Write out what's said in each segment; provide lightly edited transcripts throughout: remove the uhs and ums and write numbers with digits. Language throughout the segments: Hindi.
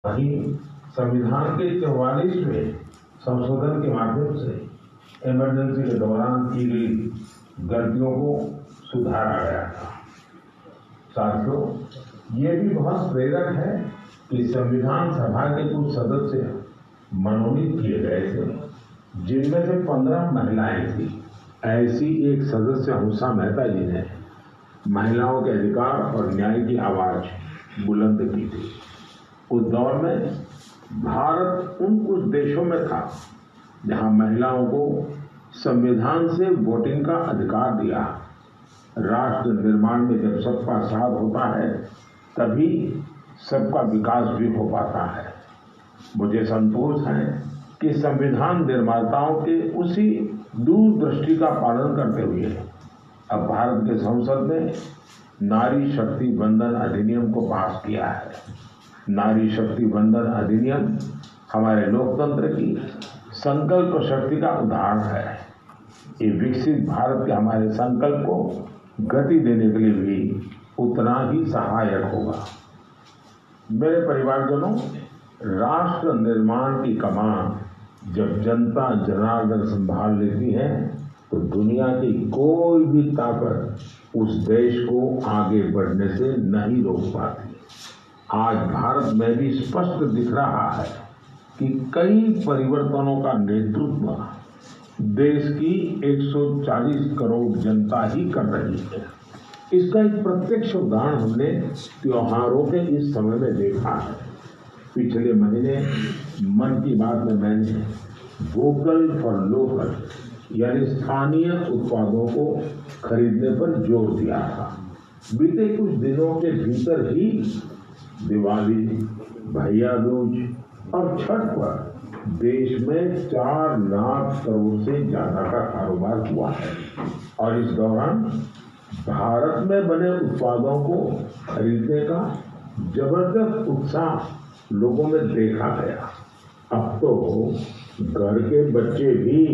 वहीं संविधान के 44वें संशोधन के माध्यम से इमरजेंसी के दौरान की गई गलतियों को सुधारा गया था। साथियों, ये भी बहुत प्रेरक है कि संविधान सभा के कुछ सदस्य मनोनीत किए गए थे, जिनमें से 15 महिलाएं थी। ऐसी एक सदस्य हंसा मेहता जी ने महिलाओं के अधिकार और न्याय की आवाज बुलंद की थी। उस दौर में भारत उन कुछ देशों में था जहां महिलाओं को संविधान से वोटिंग का अधिकार दिया। राष्ट्र निर्माण में जब सबका साथ होता है तभी सबका विकास भी हो पाता है। मुझे संतोष है कि संविधान निर्माताओं के उसी दूरदृष्टि का पालन करते हुए अब भारत के संसद ने नारी शक्ति वंदन अधिनियम को पास किया है। नारी शक्ति वंदन अधिनियम हमारे लोकतंत्र की संकल्प शक्ति का उदाहरण है। ये विकसित भारत के हमारे संकल्प को गति देने के लिए भी उतना ही सहायक होगा। मेरे परिवारजनों, राष्ट्र निर्माण की कमान जब जनता जनार्दन संभाल लेती है तो दुनिया की कोई भी ताकत उस देश को आगे बढ़ने से नहीं रोक पाती। आज भारत में भी स्पष्ट दिख रहा है कि कई परिवर्तनों का नेतृत्व देश की 140 करोड़ जनता ही कर रही है। इसका एक प्रत्यक्ष उदाहरण हमने त्योहारों के इस समय में देखा है। पिछले महीने मन की बात में मैंने वोकल फॉर लोकल यानी स्थानीय उत्पादों को खरीदने पर जोर दिया था। बीते कुछ दिनों के भीतर ही दिवाली, भैया दूज और छठ पर देश में 4 लाख करोड़ से ज्यादा का कारोबार हुआ है और इस दौरान भारत में बने उत्पादों को खरीदने का जबरदस्त उत्साह लोगों में देखा गया। अब तो घर के बच्चे भी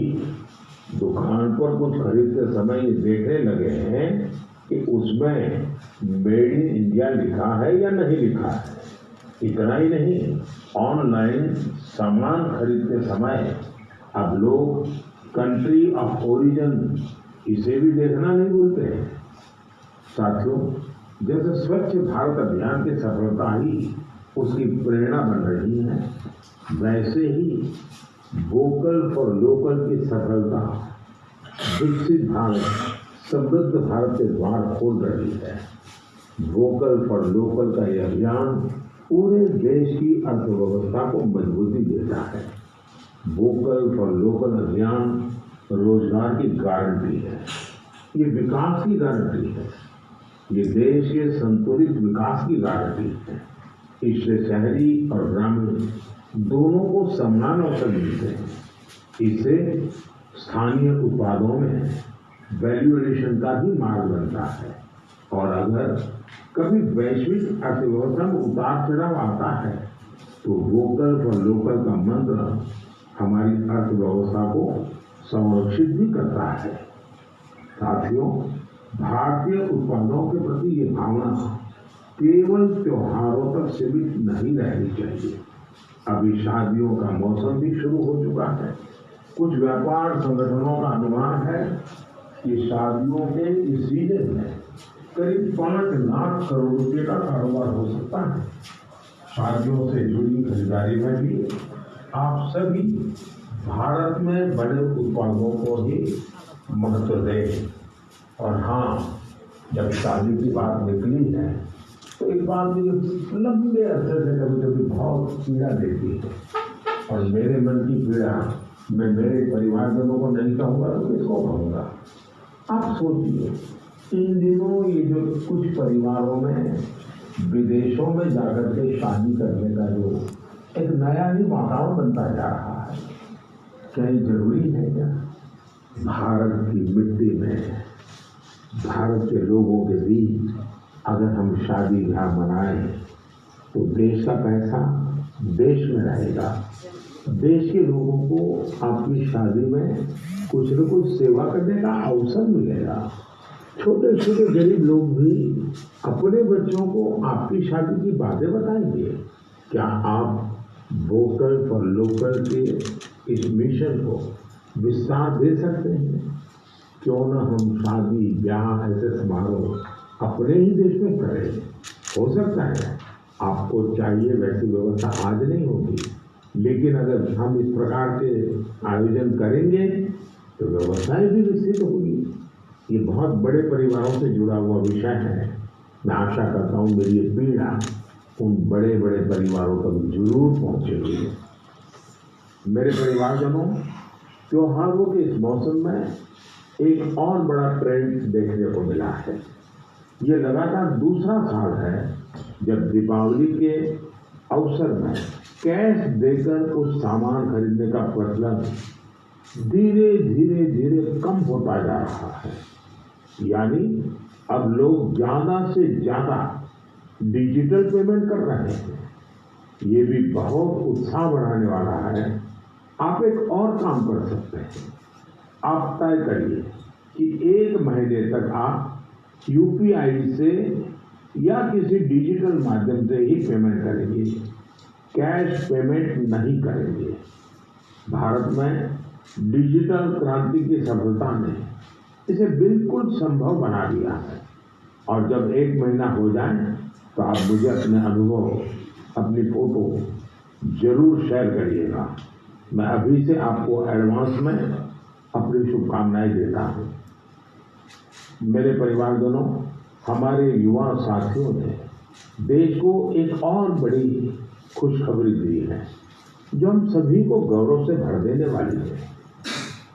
दुकान पर कुछ खरीदते समय ये देखने लगे हैं कि उसमें मेड इन इंडिया लिखा है या नहीं लिखा है। इतना ही नहीं, ऑनलाइन सामान खरीदते समय अब लोग कंट्री ऑफ ओरिजिन इसे भी देखना नहीं भूलते हैं। साथियों, जैसे स्वच्छ भारत अभियान की सफलता ही उसकी प्रेरणा बन रही है, वैसे ही वोकल फॉर लोकल की सफलता विकसित भारत, समृद्ध भारत के द्वार खोल रही है। वोकल फॉर लोकल का यह अभियान पूरे देश की अर्थव्यवस्था को मजबूती देता है। वोकल फॉर लोकल अभियान रोजगार की गारंटी है, ये विकास की गारंटी है, ये देश के संतुलित विकास की गारंटी है। इससे शहरी और ग्रामीण दोनों को समान अवसर मिलते हैं। इससे स्थानीय उत्पादों में वैल्यू एडिशन का भी मार्ग बनता है और अगर कभी वैश्विक अर्थव्यवस्था में उतार चढ़ाव आता है तो वोकल फॉर लोकल का मंत्र हमारी अर्थव्यवस्था को संरक्षित भी करता है। साथियों, भारतीय उत्पादों के प्रति ये भावना केवल त्योहारों तक सीमित नहीं रहनी चाहिए। अभी शादियों का मौसम भी शुरू हो चुका है। कुछ व्यापार संगठनों का अनुमान है कि शादियों के इस सीजन में करीब 5 लाख करोड़ रुपए का कारोबार हो सकता है। शादियों से जुड़ी खरीदारी में भी आप सभी भारत में बने उत्पादों को ही महत्व दें। और हाँ, जब शादी की बात निकली है तो एक बात मुझे लंबे अरसे से कभी कभी बहुत पीड़ा देती है और मेरे मन की पीड़ा मैं मेरे परिवारजनों को नहीं कहूँगा तो किसको कहूँगा। आप सोचिए, इन दिनों ये जो कुछ परिवारों में विदेशों में जाकर के शादी करने का जो एक नया ही वातावरण बनता जा रहा है, क्या ये जरूरी है क्या? भारत की मिट्टी में, भारत के लोगों के बीच अगर हम शादी ब्याह मनाएं तो देश का पैसा देश में रहेगा। देश के लोगों को आपकी शादी में कुछ न कुछ सेवा करने का अवसर मिलेगा। छोटे छोटे गरीब लोग भी अपने बच्चों को आपकी शादी की बातें बताएंगे। क्या आप वोकल फॉर लोकल के इस मिशन को विस्तार दे सकते हैं? क्यों न हम शादी ब्याह ऐसे समारोह अपने ही देश में करें? हो सकता है आपको चाहिए वैसी व्यवस्था आज नहीं होगी, लेकिन अगर हम इस प्रकार के आयोजन करेंगे तो व्यवस्थाएं भी विकसित होगी। ये बहुत बड़े परिवारों से जुड़ा हुआ विषय है। मैं आशा करता हूँ मेरी ये पीड़ा उन बड़े बड़े परिवारों तक जरूर पहुँचेगी। मेरे परिवारजनों, त्योहारों के इस मौसम में एक और बड़ा ट्रेंड देखने को मिला है। ये लगातार दूसरा साल है जब दीपावली के अवसर में कैश देकर कुछ सामान खरीदने का प्रचलन धीरे धीरे कम होता जा रहा है। यानी अब लोग ज्यादा से ज्यादा डिजिटल पेमेंट कर रहे हैं। ये भी बहुत उत्साह बढ़ाने वाला है। आप एक और काम कर सकते हैं। आप तय करिए कि 1 महीने तक आप यूपीआई से या किसी डिजिटल माध्यम से ही पेमेंट करेंगे, कैश पेमेंट नहीं करेंगे। भारत में डिजिटल क्रांति की सफलता ने इसे बिल्कुल संभव बना दिया है। और जब 1 महीना हो जाए तो आप मुझे अपने अनुभव, अपनी फोटो जरूर शेयर करिएगा। मैं अभी से आपको एडवांस में अपनी शुभकामनाएं देता हूँ। मेरे परिवारजनों, हमारे युवा साथियों ने देश को एक और बड़ी खुशखबरी दी है जो हम सभी को गौरव से भर देने वाली है।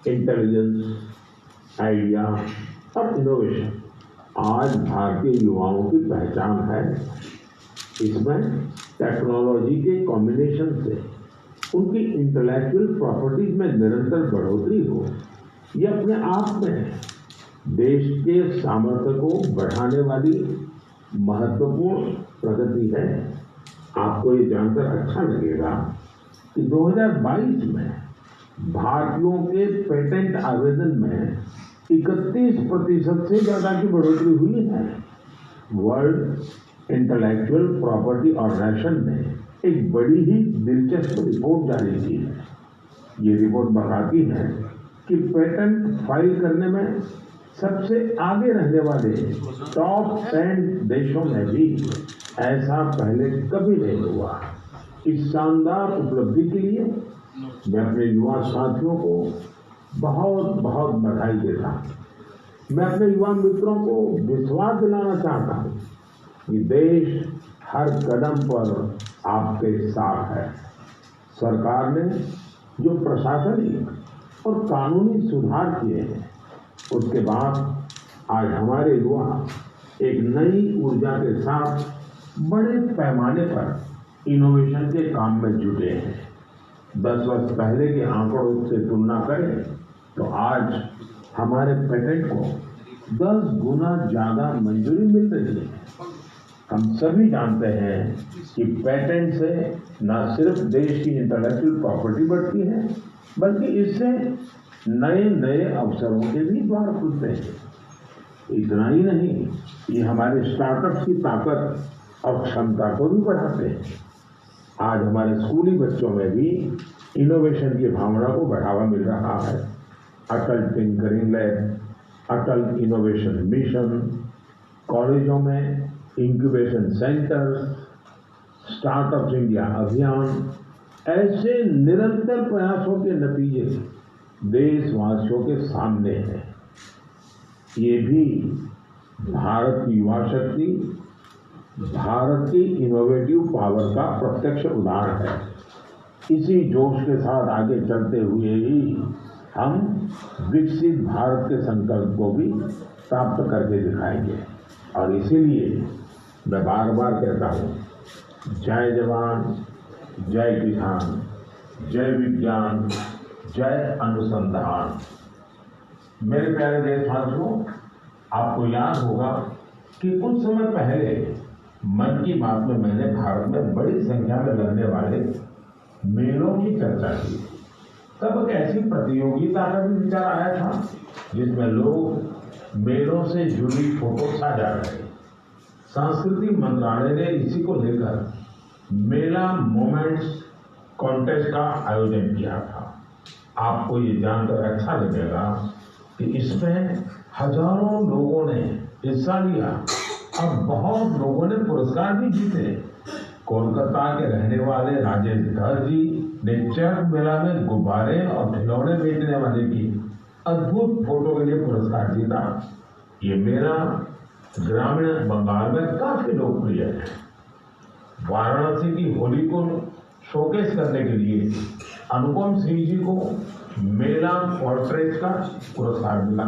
इंटेलिजेंस, आइडिया और इनोवेशन आज भारतीय युवाओं की पहचान है। इसमें टेक्नोलॉजी के कॉम्बिनेशन से उनकी इंटेलेक्चुअल प्रॉपर्टीज में निरंतर बढ़ोतरी हो, ये अपने आप में देश के सामर्थ्य को बढ़ाने वाली महत्वपूर्ण प्रगति है। आपको ये जानकर अच्छा लगेगा कि 2022 में भारतीयों के पेटेंट आवेदन में 31% से ज्यादा की बढ़ोतरी हुई है। वर्ल्ड इंटेलेक्चुअल प्रॉपर्टी ऑर्गेनाइजेशन ने एक बड़ी ही दिलचस्प रिपोर्ट जारी की है। ये रिपोर्ट बताती है कि पेटेंट फाइल करने में सबसे आगे रहने वाले टॉप 10 देशों में भी ऐसा पहले कभी नहीं हुआ। इस शानदार उपलब्धि के लिए मैं अपने युवा साथियों को बहुत बहुत बधाई देता हूँ। मैं अपने युवा मित्रों को विश्वास दिलाना चाहता हूँ कि देश हर कदम पर आपके साथ है। सरकार ने जो प्रशासनिक और कानूनी सुधार किए हैं, उसके बाद आज हमारे युवा एक नई ऊर्जा के साथ बड़े पैमाने पर इनोवेशन के काम में जुटे हैं। 10 वर्ष पहले के आंकड़ों से तुलना करें तो आज हमारे पेटेंट को 10 गुना ज्यादा मंजूरी मिल रही है। हम सभी जानते हैं कि पेटेंट से न सिर्फ देश की इंटेलेक्चुअल प्रॉपर्टी बढ़ती है, बल्कि इससे नए नए अवसरों के भी द्वार खुलते हैं। इतना ही नहीं, ये हमारे स्टार्टअप्स की ताकत और क्षमता को भी बढ़ाते हैं। आज हमारे स्कूली बच्चों में भी इनोवेशन की भावना को बढ़ावा मिल रहा है। अटल टिंकरिंग लैब, अटल इनोवेशन मिशन, कॉलेजों में इंक्यूबेशन सेंटर, स्टार्टअप इंडिया अभियान, ऐसे निरंतर प्रयासों के नतीजे देशवासियों के सामने हैं। ये भी भारत की युवा शक्ति, भारत की इनोवेटिव पावर का प्रत्यक्ष उदाहरण है। इसी जोश के साथ आगे चलते हुए ही हम विकसित भारत के संकल्प को भी प्राप्त करके दिखाएंगे। और इसीलिए मैं बार बार कहता हूँ, जय जवान, जय किसान, जय विज्ञान, जय अनुसंधान। मेरे प्यारे देशवासियों, आपको याद होगा कि कुछ समय पहले मन की बात में मैंने भारत में बड़ी संख्या में लगने वाले मेलों की चर्चा की। तब एक ऐसी प्रतियोगिता का भी विचार आया था जिसमें लोग मेलों से जुड़ी फोटो साझा करें। संस्कृति मंत्रालय ने इसी को लेकर मेला मोमेंट्स कॉन्टेस्ट का आयोजन किया था। आपको ये जानकर अच्छा लगेगा कि इसमें हजारों लोगों ने हिस्सा लिया और बहुत लोगों ने पुरस्कार भी जीते। कोलकाता के रहने वाले राजेश धर जी ने चरक मेला में गुब्बारे और खिलौने बेचने वाले की अद्भुत फोटो के लिए पुरस्कार जीता। ये मेला ग्रामीण बंगाल में काफी लोकप्रिय है। वाराणसी की होली को शोकेस करने के लिए अनुपम सिंह जी को मेला पोर्ट्रेट का पुरस्कार मिला।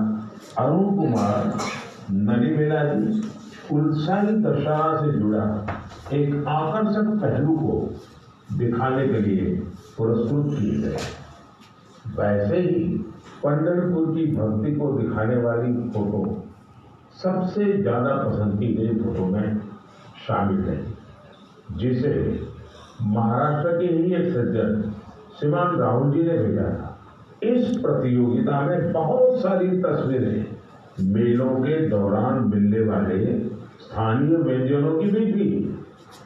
अरुण कुमार नलीमेला जी उल्साही दशहरा से जुड़ा एक आकर्षक पहलू को दिखाने के लिए पुरस्कृत किए गए। वैसे ही पंढरपुर की भक्ति को दिखाने वाली फोटो सबसे ज्यादा पसंद की गई फोटो में शामिल है, जिसे महाराष्ट्र के ही एक सज्जन श्रीमान राहुल जी ने भेजा था। इस प्रतियोगिता में बहुत सारी तस्वीरें मेलों के दौरान मिलने वाले स्थानीय व्यंजनों की भी थी।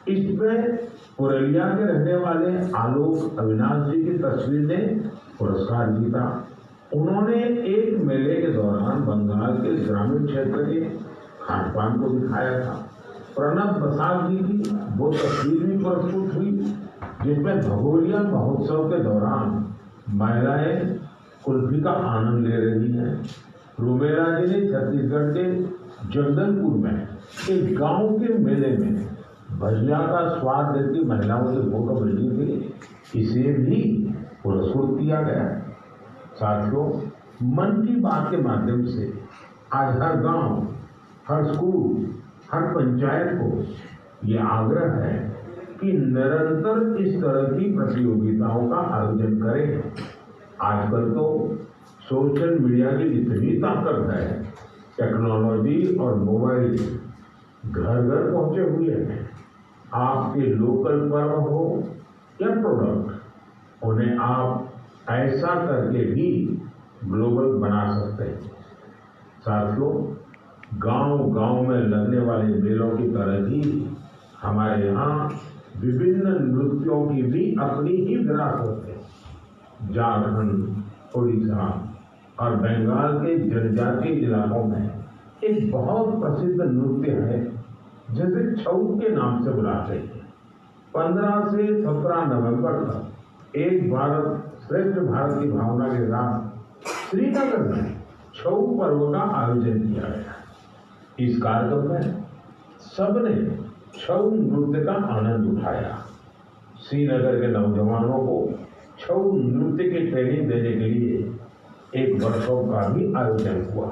इसमें पुरलिया के रहने वाले आलोक अविनाश जी की तस्वीर ने पुरस्कार जीता। उन्होंने एक मेले के दौरान बंगाल के ग्रामीण क्षेत्र के खान पान को दिखाया था। प्रणब बसाक जी की वो तस्वीर भी पुरस्कृत हुई, जिसमें भगोरिया महोत्सव के दौरान महिलाएं कुल्फी का आनंद ले रही हैं। रूमेला जी ने छत्तीसगढ़ के जगदलपुर में एक गांव के मेले में भजिया का स्वाद देती महिलाओं की फोटो भेजी थी। इसे भी पुरस्कृत किया गया। साथियों, मन की बात के माध्यम से आज हर गांव, हर स्कूल, हर पंचायत को ये आग्रह है कि निरंतर इस तरह की प्रतियोगिताओं का आयोजन करें। आजकल तो सोशल मीडिया की इतनी ताकत है, टेक्नोलॉजी और मोबाइल घर घर पहुंचे हुए हैं। आपके लोकल पर्व हो या प्रोडक्ट, उन्हें आप ऐसा करके भी ग्लोबल बना सकते हैं। साथियों, गांव-गांव में लगने वाले मेलों की तरह ही हमारे यहाँ विभिन्न नृत्यों की भी अपनी ही विरासत है। झारखंड, उड़ीसा और बंगाल के जनजातीय इलाकों में एक बहुत प्रसिद्ध नृत्य है, जिसे छऊ के नाम से बुलाते हैं। 15 से 17 नवंबर तक एक भारत श्रेष्ठ भारत की भावना के साथ श्रीनगर में छऊ पर्व का आयोजन किया गया। इस कार्यक्रम में सबने छऊ नृत्य का आनंद उठाया। श्रीनगर के नौजवानों को छऊ नृत्य की ट्रेनिंग देने के लिए एक वर्कशॉप का भी आयोजन हुआ।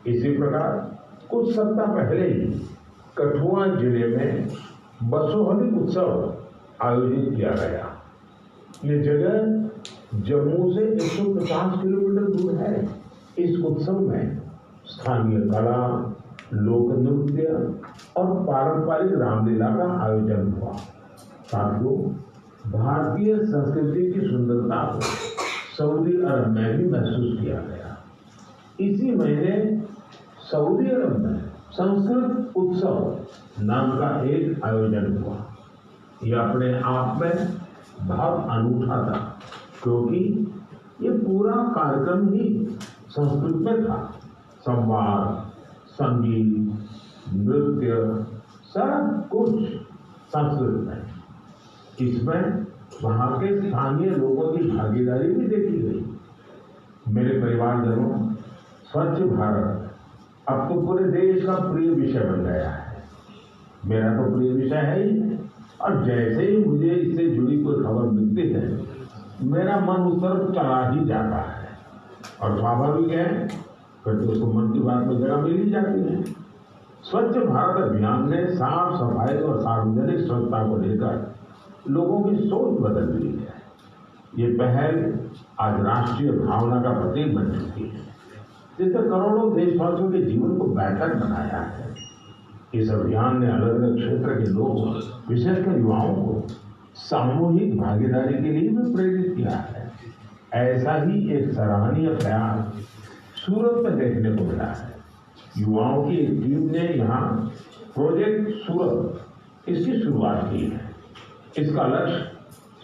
इसी प्रकार कुछ सप्ताह पहले ही कठुआ जिले में बसोहली उत्सव आयोजित किया गया। ये जगह जम्मू से 150 किलोमीटर दूर है। इस उत्सव में स्थानीय कला, लोक नृत्य और पारंपरिक रामलीला का आयोजन हुआ। साथियों, भारतीय संस्कृति की सुंदरता को सऊदी अरब में भी महसूस किया गया। इसी महीने सऊदी अरब में संस्कृत उत्सव नाम का एक आयोजन हुआ। यह अपने आप में बहुत अनूठा था, क्योंकि ये पूरा कार्यक्रम ही संस्कृत में था। संवाद, संगीत, नृत्य, सब कुछ संस्कृत में। इसमें वहाँ के स्थानीय लोगों की भागीदारी भी देखी गई। मेरे परिवारजनों, स्वच्छ भारत अब तो पूरे देश का प्रिय विषय बन गया है। मेरा तो प्रिय विषय है ही, और जैसे ही मुझे इससे जुड़ी कोई खबर मिलती है, मेरा मन उस तरफ चला ही जाता है। और स्वाभाविक है, फिर तो उसको मन की बात में जगह मिल ही जाती है। स्वच्छ भारत अभियान ने साफ सफाई और सार्वजनिक स्वच्छता को लेकर लोगों की सोच बदल दी है। ये पहल आज राष्ट्रीय भावना का प्रतीक बन चुकी है, जिसने करोड़ों देशवासियों के जीवन को बेहतर बनाया है। इस अभियान ने अलग अलग क्षेत्र के लोगों, विशेषकर युवाओं को सामूहिक भागीदारी के लिए भी प्रेरित किया है। ऐसा ही एक सराहनीय प्रयास सूरत में देखने को मिला है। युवाओं की एक टीम ने यहाँ प्रोजेक्ट सूरत इसकी शुरुआत की है। इसका लक्ष्य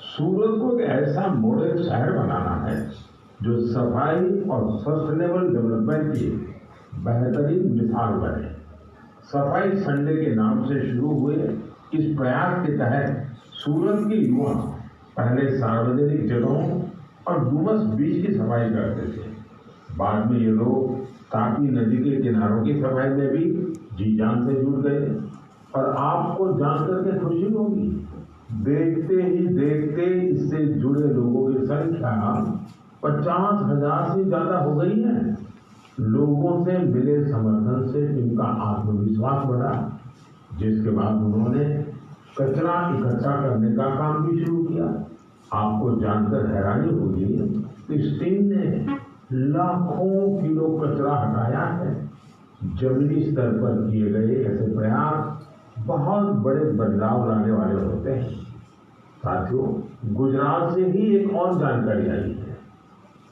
सूरत को एक ऐसा मॉडल शहर बनाना है जो सफाई और सस्टेनेबल डेवलपमेंट की बेहतरीन मिसाल बने। सफाई संडे के नाम से शुरू हुए इस प्रयास के तहत सूरत के युवा पहले सार्वजनिक जगहों और डूमस बीच की सफाई करते थे। बाद में ये लोग तापी नदी के किनारों की सफाई में भी जी जान से जुड़ गए। और आपको जानकर के खुशी होगी, देखते ही देखते इससे जुड़े लोगों की संख्या 50,000 से ज्यादा हो गई है। लोगों से मिले समर्थन से इनका आत्मविश्वास बढ़ा, जिसके बाद उन्होंने कचरा इकट्ठा करने का काम भी शुरू किया। आपको जानकर हैरानी होगी कि इस टीम ने लाखों किलो कचरा हटाया है। जमीनी स्तर पर किए गए ऐसे प्रयास बहुत बड़े बदलाव लाने वाले होते हैं। साथियों, गुजरात से ही एक और जानकारी आई है।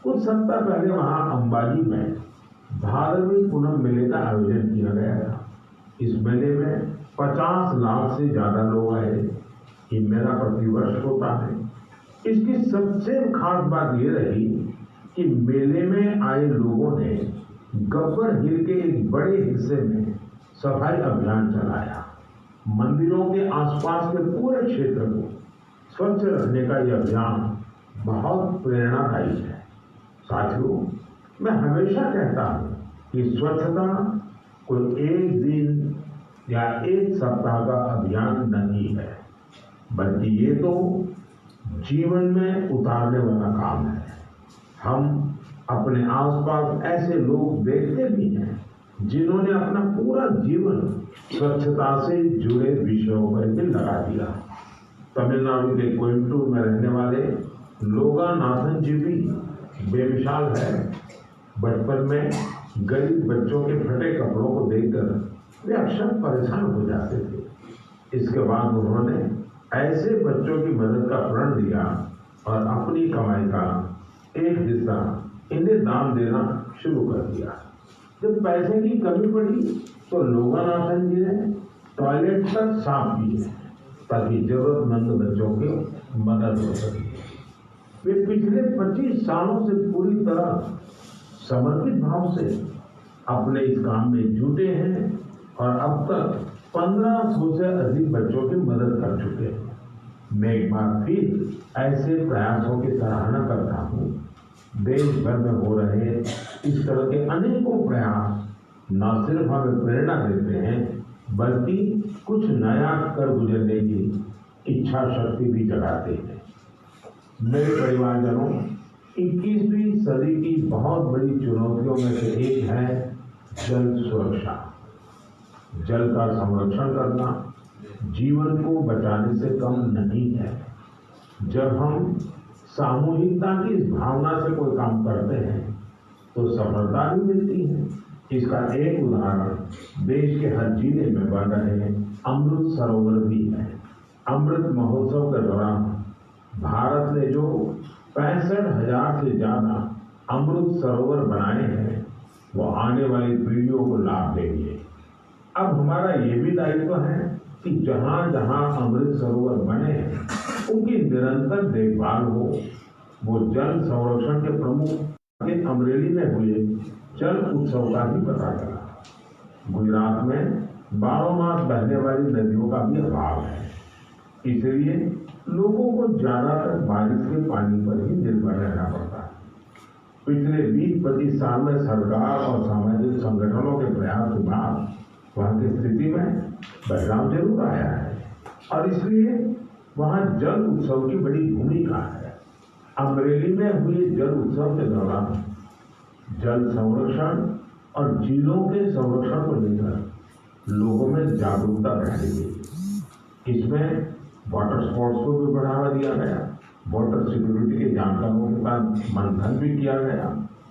कुछ सप्ताह पहले वहां अंबाजी में भादरवी पूनम मेले का आयोजन किया गया था। इस मेले में 50 लाख से ज्यादा लोग आए। ये मेला प्रतिवर्ष होता है। इसकी सबसे खास बात ये रही कि मेले में आए लोगों ने गब्बर हिल के एक बड़े हिस्से में सफाई अभियान चलाया। मंदिरों के आसपास के पूरे क्षेत्र को स्वच्छ रखने का यह अभियान बहुत प्रेरणादायी है। साथियों, मैं हमेशा कहता हूं कि स्वच्छता कोई एक दिन या एक सप्ताह का अभियान नहीं है, बल्कि ये तो जीवन में उतारने वाला काम है। हम अपने आसपास ऐसे लोग देखते भी हैं जिन्होंने अपना पूरा जीवन स्वच्छता से जुड़े विषयों पर भी लगा दिया। तमिलनाडु के कोयम्बटूर में रहने वाले लोगानाथन जी भी बेमिसाल है। बचपन में गरीब बच्चों के फटे कपड़ों को देखकर वे अक्सर परेशान हो जाते थे। इसके बाद उन्होंने ऐसे बच्चों की मदद का प्रण लिया और अपनी कमाई का एक हिस्सा इन्हें दान देना शुरू कर दिया। जब पैसे की कमी पड़ी तो लोगानाथन जी ने टॉयलेट तक साफ किए ताकि जरूरतमंद बच्चों की मदद हो सके। वे पिछले 25 सालों से पूरी तरह समर्पित भाव से अपने इस काम में जुटे हैं और अब तक 1500 से अधिक बच्चों की मदद कर चुके हैं। मैं एक बार फिर ऐसे प्रयासों की सराहना करता हूँ। देश भर में हो रहे इस तरह के अनेकों प्रयास न सिर्फ हमें प्रेरणा देते हैं, बल्कि कुछ नया कर गुजरने की इच्छा शक्ति भी जगाते हैं। मेरे परिवारजनों, 21वीं सदी की बहुत बड़ी चुनौतियों में से एक है जल सुरक्षा। जल का संरक्षण करना जीवन को बचाने से कम नहीं है। जब हम सामूहिकता की इस भावना से कोई काम करते हैं तो सफलता भी मिलती है। इसका एक उदाहरण देश के हर जिले में बन रहे अमृत सरोवर भी है। अमृत महोत्सव के दौरान भारत ने जो 65,000 से ज्यादा अमृत सरोवर बनाए हैं, वो आने वाली पीढ़ियों को लाभ देंगे। अब हमारा ये भी दायित्व है कि जहां जहां अमृत सरोवर बने हैं उनकी निरंतर देखभाल हो। वो जल संरक्षण के प्रमुख अमरेली में हुए जल उत्सव का भी पता चला। गुजरात में 12 मास बहने वाली नदियों का भी अभाव है, इसलिए लोगों को ज्यादातर बारिश के पानी पर ही निर्भर रहना पड़ता है। पिछले 20-25 साल में सरकार और सामाजिक संगठनों के प्रयास के बाद वहां की स्थिति में बदलाव जरूर आया है और इसलिए वहां जल उत्सव की बड़ी भूमिका है। अमरेली में हुए जल उत्सव के दौरान जल संरक्षण और झीलों के संरक्षण को लेकर लोगों में जागरूकता बढ़ाई गई। इसमें वाटर स्पोर्ट्स को भी बढ़ावा दिया गया। वाटर सिक्योरिटी के जानकारों के साथ मंथन भी किया गया।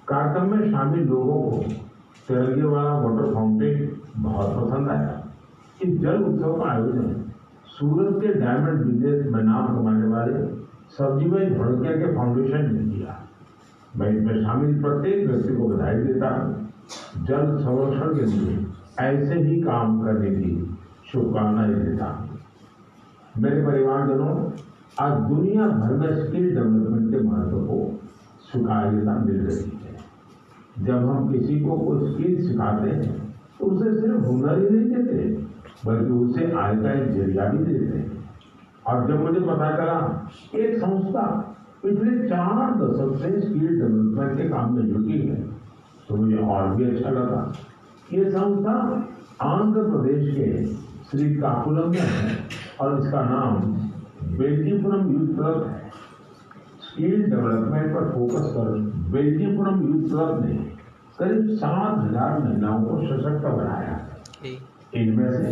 कार्यक्रम में शामिल लोगों को तिरंगे वाला वाटर फाउंटेन बहुत पसंद आया। इस जल उत्सव का आयोजन सूरत के डायमंड बिजनेस में नाम कमाने वाले सब्जी भाई धोड़किया के फाउंडेशन ने किया। मैं इसमें शामिल प्रत्येक व्यक्ति को बधाई देता हूँ। जल संरक्षण के लिए ऐसे ही काम करने की शुभकामनाएं देता हूँ। मेरे परिवारजनों, आज दुनिया भर में स्किल डेवलपमेंट के महत्व को स्वीकार्यता मिल रही है। जब हम किसी को कोई स्किल सिखाते हैं तो उसे सिर्फ हुनर ही नहीं देते, बल्कि उसे आय का एक जरिया भी देते हैं। और जब मुझे पता चला एक संस्था पिछले 4 दशक से स्किल डेवलपमेंट के काम में जुटी है तो मुझे और भी अच्छा लगा। ये संस्था आंध्र प्रदेश के श्रीकाकुलम में है और इसका नाम बेल्जीपुरम यूथ क्लब है। स्किल डेवलपमेंट पर फोकस कर बेल्जीपुरम यूथ क्लब ने करीब 7,000 महिलाओं को सशक्त बनाया है। इनमें से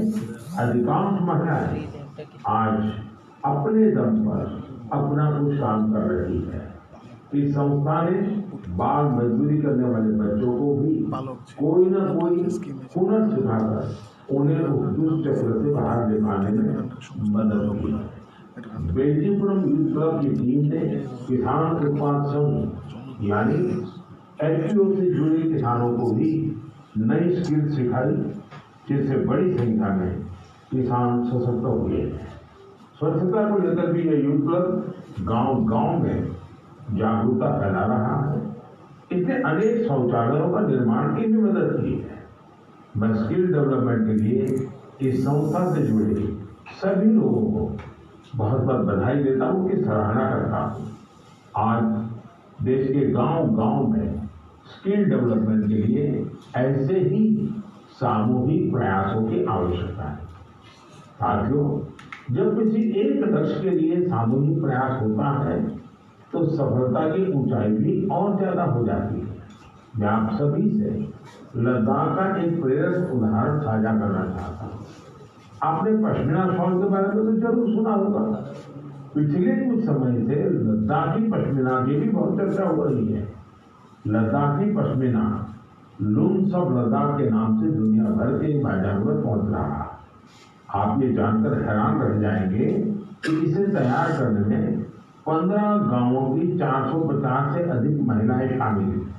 अधिकांश महिलाएं आज अपने दम पर अपना कुछ काम कर रही है। इस संस्था ने बाल मजदूरी करने वाले बच्चों को भी कोई न कोई हुनर सिखाकर उन्हें उस दुष्ट चक्र से बाहर निकालने में मदद की। बेल्जीपुरम यूथ क्लब की टीम ने किसान उत्पाद संघ यानी एफपीओ से जुड़े किसानों को भी नई स्किल सिखाई, जिससे बड़ी संख्या में किसान सशक्त हुए हैं। स्वच्छता को लेकर भी यह यूथ क्लब गांव-गांव में जागरूकता फैला रहा है। इसने अनेक शौचालयों का निर्माण की भी मदद की है। मैं स्किल डेवलपमेंट के लिए इस संस्था से जुड़े सभी लोगों को बहुत बहुत बधाई देता हूँ, कि सराहना करता हूँ। आज देश के गांव-गांव में स्किल डेवलपमेंट के लिए ऐसे ही सामूहिक प्रयासों की आवश्यकता है। साथियों, जब किसी एक लक्ष्य के लिए सामूहिक प्रयास होता है तो सफलता की ऊंचाई भी और ज्यादा हो जाती है। मैं आप सभी से लद्दाख का एक प्रेरक उदाहरण साझा करना चाहता हूँ। आपने पश्मीना शॉल के बारे में तो जरूर सुना होगा। पिछले कुछ समय से लद्दाखी पश्मीना की भी बहुत चर्चा हो रही है। लद्दाखी पश्मीना लूम्स ऑफ लद्दाख के नाम से दुनिया भर के बाजारों में पहुंच रहा है। आप ये जानकर हैरान रह जाएंगे कि इसे तैयार करने में 15 गांवों की 450 से अधिक महिलाएं शामिल हैं।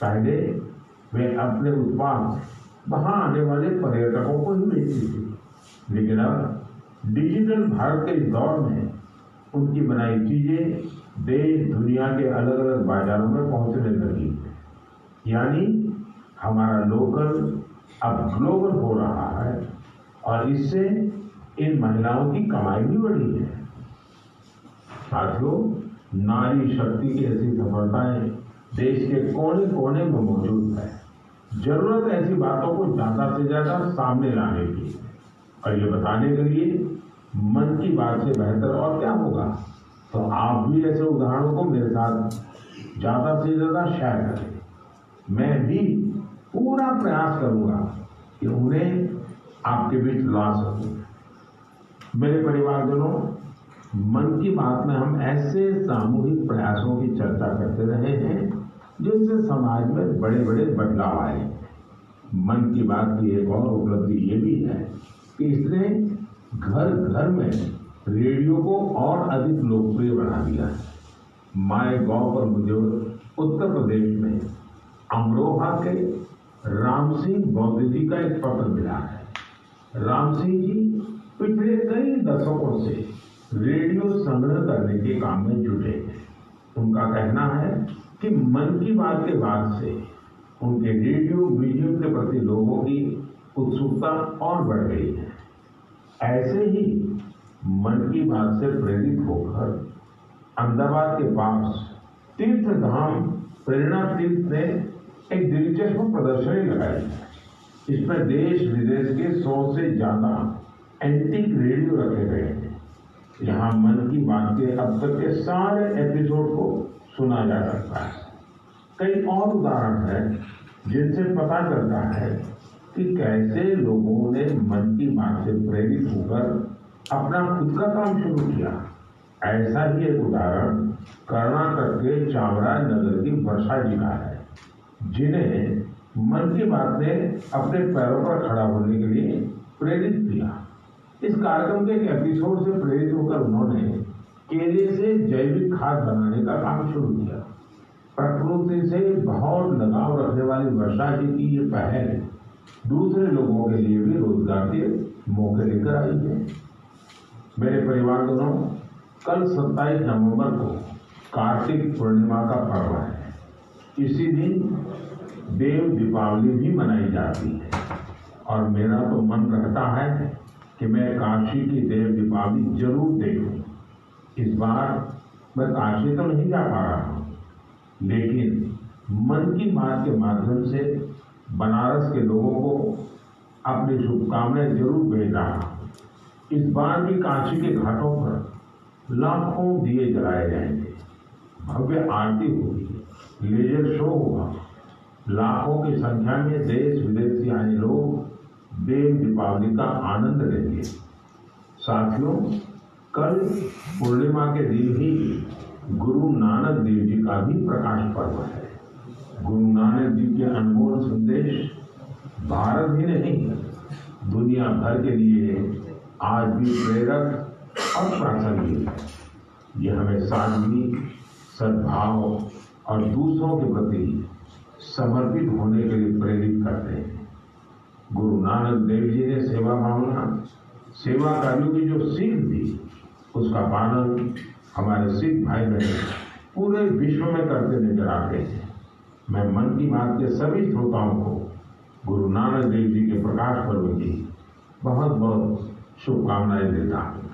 पहले वे अपने उत्पाद वहां आने वाले पर्यटकों को ही बेचती थी, लेकिन अब डिजिटल भारत के इस दौर में उनकी बनाई चीजें देश दुनिया के अलग अलग बाजारों में पहुंचने लगी है। यानी हमारा लोकल अब ग्लोबल हो रहा है और इससे इन महिलाओं की कमाई भी बढ़ी है। साथियों, नारी शक्ति की ऐसी सफलताएं देश के कोने कोने में मौजूद है। जरूरत ऐसी बातों को ज्यादा से ज्यादा सामने लाने की और ये बताने के लिए मन की बात से बेहतर और क्या होगा। तो आप भी ऐसे उदाहरणों को मेरे साथ ज्यादा से ज्यादा शेयर करें। मैं भी पूरा प्रयास करूंगा कि उन्हें आपके बीच ला सकूं। मेरे परिवारजनों, मन की बात में हम ऐसे सामूहिक प्रयासों की चर्चा करते रहे हैं जिनसे समाज में बड़े बड़े बदलाव आए। मन की बात की एक और उपलब्धि ये भी है कि इसने घर घर में रेडियो को और अधिक लोकप्रिय बना दिया है। माय गॉव पर मुझे उत्तर प्रदेश में अमरोहा के राम सिंह बौद्ध जी का एक पत्र मिला है। राम सिंह जी पिछले कई दशकों से रेडियो संग्रह करने के काम में जुटे हैं। उनका कहना है कि मन की बात के बाद से उनके रेडियो म्यूजियम के प्रति लोगों की उत्सुकता और बढ़ गई है। ऐसे ही मन की बात से प्रेरित होकर अहमदाबाद के पास तीर्थ धाम प्रेरणा तीर्थ ने एक दिलचस्प प्रदर्शनी लगाई है। इसमें देश विदेश के 100 से ज्यादा एंटीक रेडियो रखे गए हैं। यहाँ मन की बात के अब तक के सारे एपिसोड को सुना जा सकता है। कई और उदाहरण हैं जिनसे पता चलता है कि कैसे लोगों ने मन की बात से प्रेरित होकर अपना खुद का काम शुरू किया। ऐसा ही एक उदाहरण कर्नाटक के चामराजनगर की वर्षा जी का है, जिन्हें मन की बात ने अपने पैरों पर खड़ा होने के लिए प्रेरित किया। इस कार्यक्रम के एक एपिसोड से प्रेरित होकर उन्होंने केले से जैविक खाद बनाने का काम शुरू किया। प्रकृति से बहुत लगाव रखने वाली वर्षा जी की ये पहल दूसरे लोगों के लिए भी रोजगार के मौके लेकर आई है। मेरे परिवारजनों, कल 27 नवंबर को कार्तिक पूर्णिमा का पर्व है। इसी दिन देव दीपावली भी मनाई जाती है और मेरा तो मन रहता है कि मैं काशी की देव दीपावली जरूर देखूं। इस बार मैं काशी तो नहीं जा पा रहा हूं, लेकिन मन की बात के माध्यम से बनारस के लोगों को अपनी शुभकामनाएं जरूर भेज रहा हूं। इस बार भी काशी के घाटों पर लाखों दिए जलाए जाएंगे, भव्य आरती होगी, लेजर शो होगा, लाखों की संख्या में देश विदेश से आए लोग देव दीपावली का आनंद लेंगे। साथियों, कल पूर्णिमा के दिन ही गुरु नानक देव जी का भी प्रकाश पर्व है। गुरु नानक जी के अनमोल संदेश भारत ही नहीं, दुनिया भर के लिए आज भी प्रेरक और प्रासंगिक है। ये हमें सादगी, सद्भाव और दूसरों के प्रति समर्पित होने के लिए प्रेरित करते हैं। गुरु नानक देव जी ने सेवा भावना, सेवा कार्यों की जो सीख दी, उसका पालन हमारे सिख भाई बहन पूरे विश्व में करते नजर आते हैं। मैं मन की बात के सभी श्रोताओं को गुरु नानक देव जी के प्रकाश पर्व की बहुत बहुत शुभकामनाएं देता हूँ।